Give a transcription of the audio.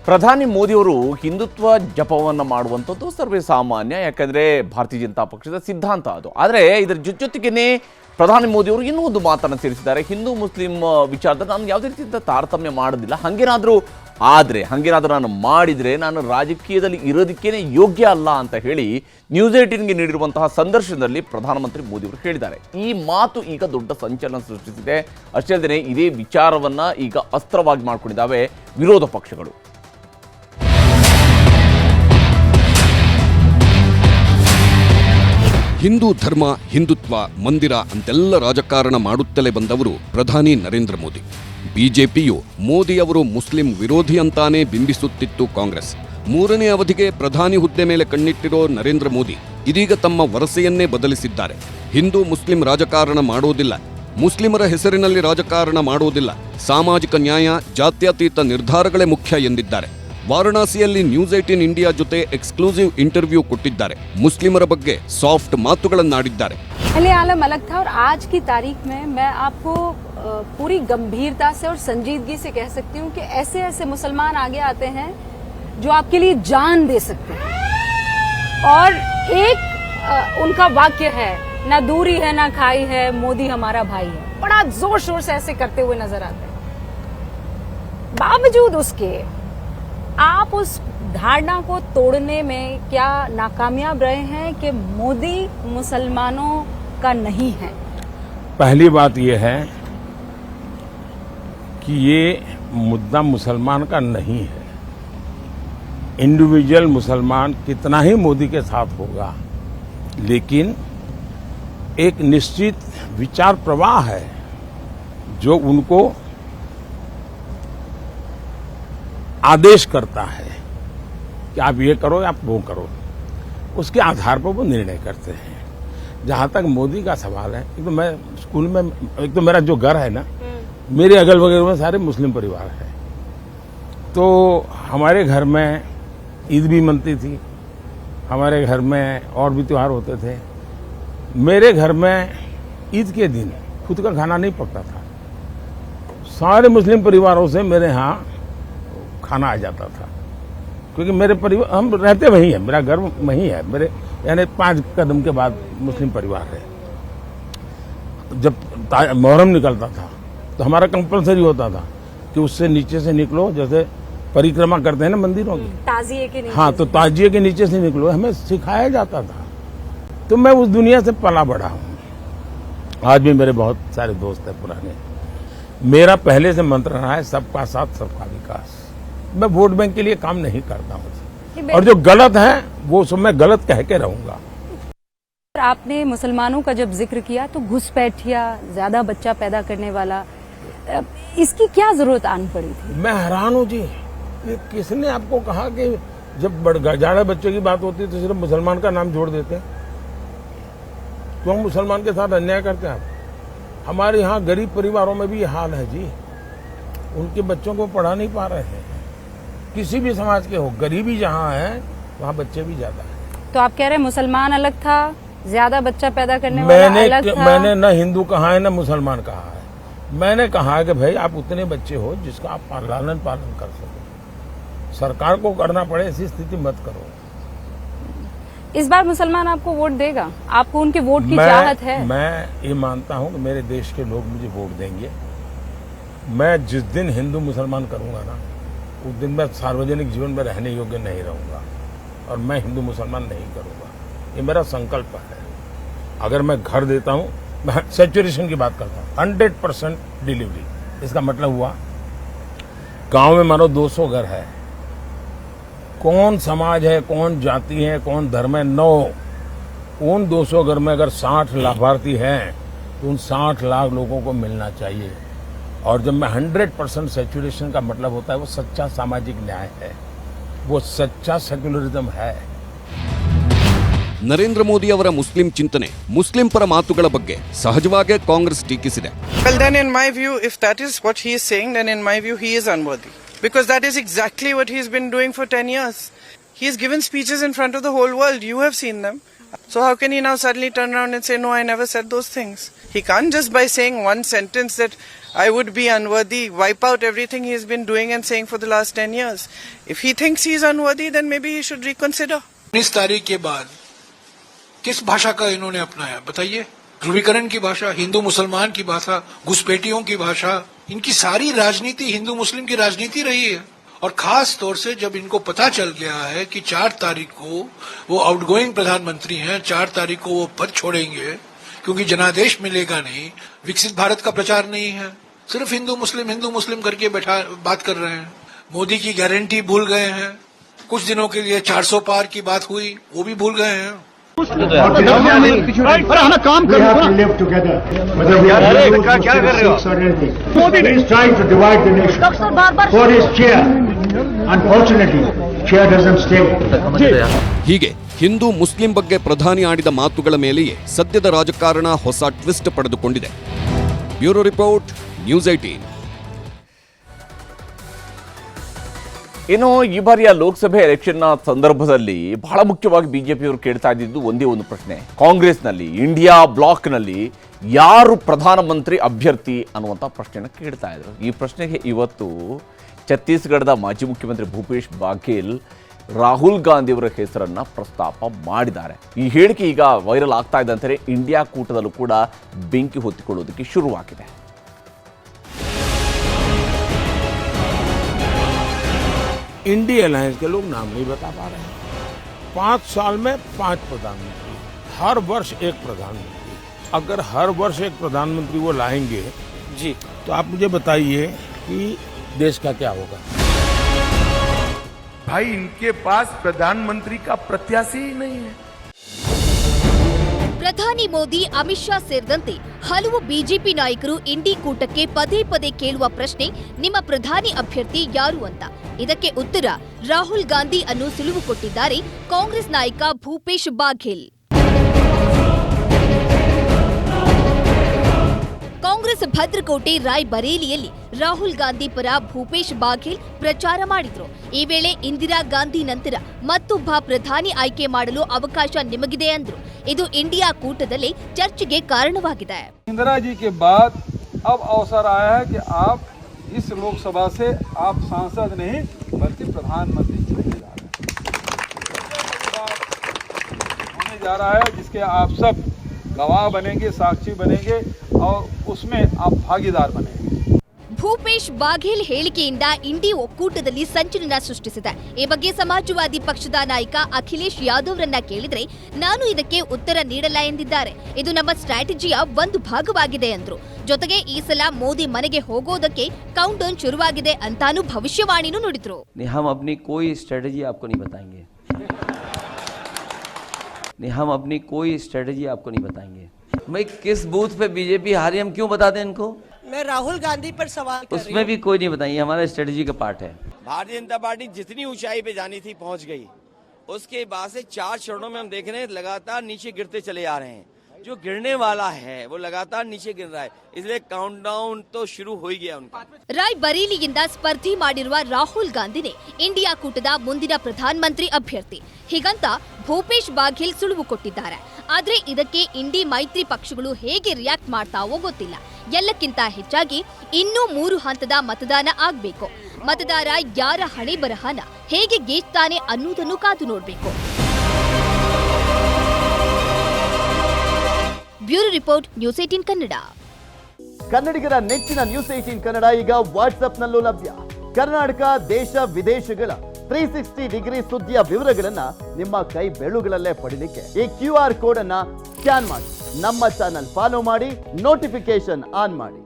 ಪ್ರಧಾನಿ ಮೋದಿಯವರು ಹಿಂದುತ್ವ ಜಪವನ್ನು ಮಾಡುವಂಥದ್ದು ಸರ್ವೇ ಸಾಮಾನ್ಯ. ಯಾಕಂದರೆ ಭಾರತೀಯ ಜನತಾ ಪಕ್ಷದ ಸಿದ್ಧಾಂತ ಅದು. ಆದರೆ ಇದರ ಜೊತೆಗೇ ಪ್ರಧಾನಿ ಮೋದಿಯವರು ಇನ್ನೂ ಒಂದು ಮಾತನ್ನು ಸೇರಿಸಿದ್ದಾರೆ. ಹಿಂದೂ ಮುಸ್ಲಿಂ ವಿಚಾರದಲ್ಲಿ ನಾನು ಯಾವುದೇ ರೀತಿಯಿಂದ ತಾರತಮ್ಯ ಮಾಡೋದಿಲ್ಲ, ಹಾಗೇನಾದರೂ ನಾನು ಮಾಡಿದರೆ ನಾನು ರಾಜಕೀಯದಲ್ಲಿ ಇರೋದಕ್ಕೇನೆ ಯೋಗ್ಯ ಅಲ್ಲ ಅಂತ ಹೇಳಿ ನ್ಯೂಸ್ 18ಗೆ ನೀಡಿರುವಂತಹ ಸಂದರ್ಶನದಲ್ಲಿ ಪ್ರಧಾನಮಂತ್ರಿ ಮೋದಿಯವರು ಹೇಳಿದ್ದಾರೆ. ಈ ಮಾತು ಈಗ ದೊಡ್ಡ ಸಂಚಲನ ಸೃಷ್ಟಿಸಿದೆ. ಅಷ್ಟೇ ಅಲ್ಲದೆ ಇದೇ ವಿಚಾರವನ್ನು ಈಗ ಅಸ್ತ್ರವಾಗಿ ಮಾಡಿಕೊಂಡಿದ್ದಾವೆ ವಿರೋಧ ಪಕ್ಷಗಳು. ಹಿಂದೂ ಧರ್ಮ, ಹಿಂದುತ್ವ, ಮಂದಿರ ಅಂತೆಲ್ಲ ರಾಜಕಾರಣ ಮಾಡುತ್ತಲೇ ಬಂದವರು ಪ್ರಧಾನಿ ನರೇಂದ್ರ ಮೋದಿ. ಬಿಜೆಪಿಯು ಮೋದಿಯವರು ಮುಸ್ಲಿಂ ವಿರೋಧಿ ಅಂತಾನೇ ಬಿಂಬಿಸುತ್ತಿತ್ತು ಕಾಂಗ್ರೆಸ್. ಮೂರನೇ ಅವಧಿಗೆ ಪ್ರಧಾನಿ ಹುದ್ದೆ ಮೇಲೆ ಕಣ್ಣಿಟ್ಟಿರೋ ನರೇಂದ್ರ ಮೋದಿ ಇದೀಗ ತಮ್ಮ ವರಸೆಯನ್ನೇ ಬದಲಿಸಿದ್ದಾರೆ. ಹಿಂದೂ ಮುಸ್ಲಿಂ ರಾಜಕಾರಣ ಮಾಡೋದಿಲ್ಲ, ಮುಸ್ಲಿಮರ ಹೆಸರಿನಲ್ಲಿ ರಾಜಕಾರಣ ಮಾಡೋದಿಲ್ಲ, ಸಾಮಾಜಿಕ ನ್ಯಾಯ, ಜಾತ್ಯತೀತ ನಿರ್ಧಾರಗಳೇ ಮುಖ್ಯ ಎಂದಿದ್ದಾರೆ. ವಾರಣಾಸಿಯಲ್ಲಿ ನ್ಯೂಸ್ 18 ಇಂಡಿಯಾ ಜೊತೆ ಎಕ್ಸ್ಕ್ಲೂಸಿವ್ इंटरव्यू ಕೊಟ್ಟಿದ್ದಾರೆ. ಮುಸ್ಲಿಮರ ಬಗ್ಗೆ ಸಾಫ್ಟ್ ಮಾತುಗಳನ್ನಾಡಿದ್ದಾರೆ. अली आलम अलग था और आज की तारीख में मैं आपको पूरी गंभीरता से और संजीदगी से कह सकती हूँ कि ऐसे ऐसे मुसलमान आगे आते हैं जो आपके लिए जान दे सकते हैं. और एक उनका वाक्य है, ना दूरी है ना खाई है, मोदी हमारा भाई है. बड़ा जोर शोर से ऐसे करते हुए नजर आते हैं. बावजूद उसके आप उस धारणा को तोड़ने में क्या नाकामयाब रहे हैं कि मोदी मुसलमानों का नहीं है? पहली बात यह है कि ये मुद्दा मुसलमान का नहीं है. इंडिविजुअल मुसलमान कितना ही मोदी के साथ होगा, लेकिन एक निश्चित विचार प्रवाह है जो उनको आदेश करता है कि आप ये करो या आप वो करो. उसके आधार पर वो निर्णय करते हैं. जहां तक मोदी का सवाल है, एक तो मैं स्कूल में, एक तो मेरा जो घर है ना, मेरे अगल बगल में सारे मुस्लिम परिवार है. तो हमारे घर में ईद भी मनती थी, हमारे घर में और भी त्योहार होते थे. मेरे घर में ईद के दिन खुद का खाना नहीं पकता था. सारे मुस्लिम परिवारों से मेरे यहाँ खाना आ जाता था, क्योंकि मेरे परिवार, हम रहते वहीं है, मेरा घर वहीं है, मेरे यानी 5 कदम के बाद मुस्लिम परिवार है. जब मुहर्रम निकलता था तो हमारा कंपलसरी होता था कि उससे नीचे से निकलो, जैसे परिक्रमा करते हैं ना मंदिरों की, ताजिए के नीचे. हाँ, तो ताजिए के नीचे से निकलो, हमें सिखाया जाता था. तो मैं उस दुनिया से पला बढ़ा हूँ. आज भी मेरे बहुत सारे दोस्त हैं पुराने. मेरा पहले से मंत्र रहा है, सबका साथ सबका विकास. मैं वोट बैंक के लिए काम नहीं करता हूँ, और जो गलत है वो सब मैं गलत कह के रहूंगा. आपने मुसलमानों का जब जिक्र किया तो घुसपैठिया, ज्यादा बच्चा पैदा करने वाला, इसकी क्या जरूरत आन पड़ी थी? मैं हैरान हूँ जी, ये किसने आपको कहा कि जब जाड़े बच्चे की बात होती है तो सिर्फ मुसलमान का नाम जोड़ देते हैं? क्यों मुसलमान के साथ अन्याय करते हैं आप? हमारे यहाँ गरीब परिवारों में भी ये हाल है जी. उनके बच्चों को पढ़ा नहीं पा रहे हैं. किसी भी समाज के हो, गरीबी जहाँ है वहाँ बच्चे भी ज्यादा है. तो आप कह रहे हैं मुसलमान अलग था, ज्यादा बच्चा पैदा करने वाला अलग था? मैंने न हिंदू कहा है न मुसलमान कहा है. मैंने कहा है कि भाई आप उतने बच्चे हो जिसका आप लालन पालन कर सको. सरकार को करना पड़े ऐसी स्थिति मत करो. इस बार मुसलमान आपको वोट देगा? आपको उनके वोट की चाहत है? मैं ये मानता हूँ कि मेरे देश के लोग मुझे वोट देंगे. मैं जिस दिन हिंदू मुसलमान करूंगा ना, उस दिन मैं सार्वजनिक जीवन में रहने योग्य नहीं रहूंगा, और मैं हिंदू मुसलमान नहीं करूंगा. ये मेरा संकल्प है. अगर मैं घर देता हूं, मैं सैचुरेशन की बात करता हूं, 100% डिलीवरी. इसका मतलब हुआ गांव में मानो 200 घर है, कौन समाज है, कौन जाति है, कौन धर्म है, 9. उन 200 घर में अगर 60 लाभार्थी हैं तो उन 60 लाख लोगों को मिलना चाहिए. और जब मैं 100% सैचुरेशन का मतलब होता है वो सच्चा सामाजिक न्याय है, वो सच्चा सेक्युलरिज्म है. ನರೇಂದ್ರ ಮೋದಿ ಅವರ ಮುಸ್ಲಿಂ ಚಿಂತನೆ, ಮುಸ್ಲಿಂ ಪರ ಮಾತುಗಳ ಬಗ್ಗೆ ಸಹಜವಾಗೇ Congress ಟೀಕಿಸಿದೆ. Well, then in my view, if that is what he is saying, then in my view he is unworthy, because that is exactly what he has been doing for 10 years. He has given speeches in front of the whole world. You have seen them. So how can he now suddenly turn around and say, no, I never said those things? He can't just by saying one sentence that I would be unworthy, wipe out everything he's been doing and saying for the last 10 years. If he thinks he's unworthy, then maybe he should reconsider. 19 तारीख के बाद किस भाषा का इन्होंने अपनाया बताइए? ध्रुवीकरण की भाषा, हिंदू मुसलमान की भाषा, घुसपैठियों की भाषा, इनकी सारी राजनीति हिंदू मुस्लिम की राजनीति रही है। और खास तौर से जब इनको पता चल गया है कि 4 तारीख को वो आउटगोइंग प्रधानमंत्री हैं, 4 तारीख को वो पद छोड़ेंगे क्योंकि जनादेश मिलेगा नहीं, विकसित भारत का प्रचार नहीं है, सिर्फ हिंदू मुस्लिम करके बैठा बात कर रहे हैं। मोदी की गारंटी भूल गए हैं, कुछ दिनों के लिए 400 पार की बात हुई वो भी भूल गए हैं। काम कर ಹೀಗೆ ಹಿಂದೂ ಮುಸ್ಲಿಂ ಬಗ್ಗೆ ಪ್ರಧಾನಿ ಆಡಿದ ಮಾತುಗಳ ಮೇಲೆಯೇ ಸದ್ಯದ ರಾಜಕಾರಣ ಹೊಸ ಟ್ವಿಸ್ಟ್ ಪಡೆದುಕೊಂಡಿದೆ. Bureau report, news 18. ಇನ್ನು ಈ ಬಾರಿಯ ಲೋಕಸಭೆ ಎಲೆಕ್ಷನ್ನ ಸಂದರ್ಭದಲ್ಲಿ ಬಹಳ ಮುಖ್ಯವಾಗಿ ಬಿಜೆಪಿಯವರು ಕೇಳ್ತಾ ಇದ್ದಿದ್ದು ಒಂದೇ ಒಂದು ಪ್ರಶ್ನೆ. ಕಾಂಗ್ರೆಸ್ನಲ್ಲಿ, ಇಂಡಿಯಾ ಬ್ಲಾಕ್ನಲ್ಲಿ ಯಾರು ಪ್ರಧಾನಮಂತ್ರಿ ಅಭ್ಯರ್ಥಿ ಅನ್ನುವಂಥ ಪ್ರಶ್ನೆಯನ್ನು ಕೇಳ್ತಾ ಇದ್ರು. ಈ ಪ್ರಶ್ನೆಗೆ ಇವತ್ತು ಛತ್ತೀಸ್ಗಢದ ಮಾಜಿ ಮುಖ್ಯಮಂತ್ರಿ ಭೂಪೇಶ್ ಬಾಘೇಲ್ ರಾಹುಲ್ ಗಾಂಧಿಯವರ ಹೆಸರನ್ನು ಪ್ರಸ್ತಾಪ ಮಾಡಿದ್ದಾರೆ. ಈ ಹೇಳಿಕೆ ಈಗ ವೈರಲ್ ಆಗ್ತಾ ಇದ್ದಂತೆ ಇಂಡಿಯಾ ಕೂಟದಲ್ಲೂ ಕೂಡ ಬೆಂಕಿ ಹೊತ್ತಿಕೊಳ್ಳೋದಕ್ಕೆ ಶುರುವಾಗಿದೆ. इंडी अलायंस के लोग नाम नहीं बता पा रहे हैं। 5 साल में 5 प्रधानमंत्री, हर वर्ष एक प्रधानमंत्री। अगर हर वर्ष एक प्रधानमंत्री वो लाएंगे जी, तो आप मुझे बताइए कि देश का क्या होगा? भाई इनके पास प्रधानमंत्री का प्रत्याशी ही नहीं है. ಪ್ರಧಾನಿ ಮೋದಿ, ಅಮಿತ್ ಶಾ ಸೇರಿದಂತೆ ಹಲವು ಬಿಜೆಪಿ ನಾಯಕರು ಇಂಡಿ ಕೂಟಕ್ಕೆ ಪದೇ ಪದೇ ಕೇಳುವ ಪ್ರಶ್ನೆ ನಿಮ್ಮ ಪ್ರಧಾನಿ ಅಭ್ಯರ್ಥಿ ಯಾರು ಅಂತ. ಇದಕ್ಕೆ ಉತ್ತರ ರಾಹುಲ್ ಗಾಂಧಿ ಅನ್ನು ಸುಳುವು ಕೊಟ್ಟಿದ್ದಾರೆ ಕಾಂಗ್ರೆಸ್ ನಾಯಕ ಭೂಪೇಶ್ ಬಾಘೇಲ್. ಕಾಂಗ್ರೆಸ್ ಭದ್ರಕೋಟೆ ರಾಯ್ಬರೇಲಿಯಲ್ಲಿ ರಾಹುಲ್ ಗಾಂಧಿ ಪರ ಭೂಪೇಶ್ ಬಾಘೇಲ್ ಪ್ರಚಾರ ಮಾಡಿದ್ರು. ಈ ವೇಳೆ ಇಂದಿರಾ ಗಾಂಧಿ ನಂತರ ಮತ್ತೊಬ್ಬ ಪ್ರಧಾನಿ ಆಯ್ಕೆ ಮಾಡಲು ಅವಕಾಶ ನಿಮಗಿದೆ ಅಂದ್ರು. ಇದು ಇಂಡಿಯಾ ಕೂಟದಲ್ಲಿ ಚರ್ಚೆಗೆ ಕಾರಣವಾಗಿದೆ. इंदिरा जी के बाद अब अवसर आया है कि आप इस लोकसभा से आप सांसद नहीं बल्कि प्रधानमंत्री होने जा रहा है, जिसके आप सब गवाह बनेंगे, साक्षी बनेंगे और उसमें आप भागीदार बनेंगे. ಭೂಪೇಶ್ ಬಾಘೇಲ್ ಹೇಳಿಕೆಯಿಂದ ಇಂಡಿ ಒಕ್ಕೂಟದಲ್ಲಿ ಸಂಚಲನ ಸೃಷ್ಟಿಸಿದೆ. ಈ ಬಗ್ಗೆ ಸಮಾಜವಾದಿ ಪಕ್ಷದ ನಾಯಕ ಅಖಿಲೇಶ್ ಯಾದವ್ರನ್ನ ಕೇಳಿದ್ರೆ ನಾನು ಇದಕ್ಕೆ ಉತ್ತರ ನೀಡಲ್ಲ ಎಂದಿದ್ದಾರೆ. ಇದು ನಮ್ಮ ಸ್ಟ್ರಾಟಜಿಯ ಒಂದು ಭಾಗವಾಗಿದೆ ಎಂದ್ರು. ಜೊತೆಗೆ ಈ ಸಲ ಮೋದಿ ಮನೆಗೆ ಹೋಗೋದಕ್ಕೆ ಕೌಂಟ್ ಡೌನ್ ಶುರುವಾಗಿದೆ ಅಂತಾನು ಭವಿಷ್ಯವಾಣಿನೂ ನುಡಿದ್ರು. हम अपनी कोई स्ट्रेटजी आपको नहीं बताएंगे. हम अपनी कोई स्ट्रेटजी आपको नहीं बताएंगे. भाई किस बूथ पे बीजेपी हारी हम क्यों बता दें इनको? मैं राहुल गांधी पर सवाल कर रही हूं. उसमें भी कोई नहीं बताइए, हमारा स्ट्रेटजी का पार्ट है. भारतीय जनता पार्टी जितनी ऊंचाई पे जानी थी पहुंच गई. उसके बाद से 4 चरणों में हम देख रहे हैं लगातार नीचे गिरते चले आ रहे हैं. जो गिरने वाला है वो लगातार नीचे गिर रहा है, इसलिए काउंटडाउन तो शुरू हो ही गया उनका. ರಾಯ್ಬರೇಲಿಯಿಂದ ಸ್ಪರ್ಧೆ ಮಾಡಿರುವ ರಾಹುಲ್ ಗಾಂಧಿನೇ ಇಂಡಿಯಾ ಕೂಟದ ಮುಂದಿನ ಪ್ರಧಾನಮಂತ್ರಿ ಅಭ್ಯರ್ಥಿ. ಹೀಗಂತ ಭೂಪೇಶ್ ಬಾಘೇಲ್ ಸುಳುವು ಕೊಟ್ಟಿದ್ದಾರೆ. ಆದ್ರೆ ಇದಕ್ಕೆ ಇಂಡಿ ಮೈತ್ರಿ ಪಕ್ಷಗಳು ಹೇಗೆ ರಿಯಾಕ್ಟ್ ಮಾಡ್ತಾವೋ ಗೊತ್ತಿಲ್ಲ. ಎಲ್ಲಕ್ಕಿಂತ ಹೆಚ್ಚಾಗಿ ಇನ್ನೂ 3 ಹಂತದ ಮತದಾನ ಆಗ್ಬೇಕು. ಮತದಾರ ಯಾರ ಹಣೆ ಬರಹನ ಹೇಗೆ ಗೇಚ್ತಾನೆ ಅನ್ನೋದನ್ನು ಕಾದು ನೋಡ್ಬೇಕು. Bureau report, news 18 Kannada. ಕನ್ನಡಿಗರ ನೆಚ್ಚಿನ ನ್ಯೂಸ್ 18 ಕನ್ನಡ ಈಗ ವಾಟ್ಸ್ಆಪ್ನಲ್ಲೂ ಲಭ್ಯ. ಕರ್ನಾಟಕ, ದೇಶ ವಿದೇಶಗಳ 360 ಡಿಗ್ರಿ ಸುದ್ದಿಯ ವಿವರಗಳನ್ನ ನಿಮ್ಮ ಕೈ ಬೆರಳುಗಳಲ್ಲೇ ಪಡಿಲಿಕ್ಕೆ ಈ QR ಕೋಡ್ ಅನ್ನ ಸ್ಕ್ಯಾನ್ ಮಾಡಿ, ನಮ್ಮ ಚಾನಲ್ ಫಾಲೋ ಮಾಡಿ, ನೋಟಿಫಿಕೇಶನ್ ಆನ್ ಮಾಡಿ.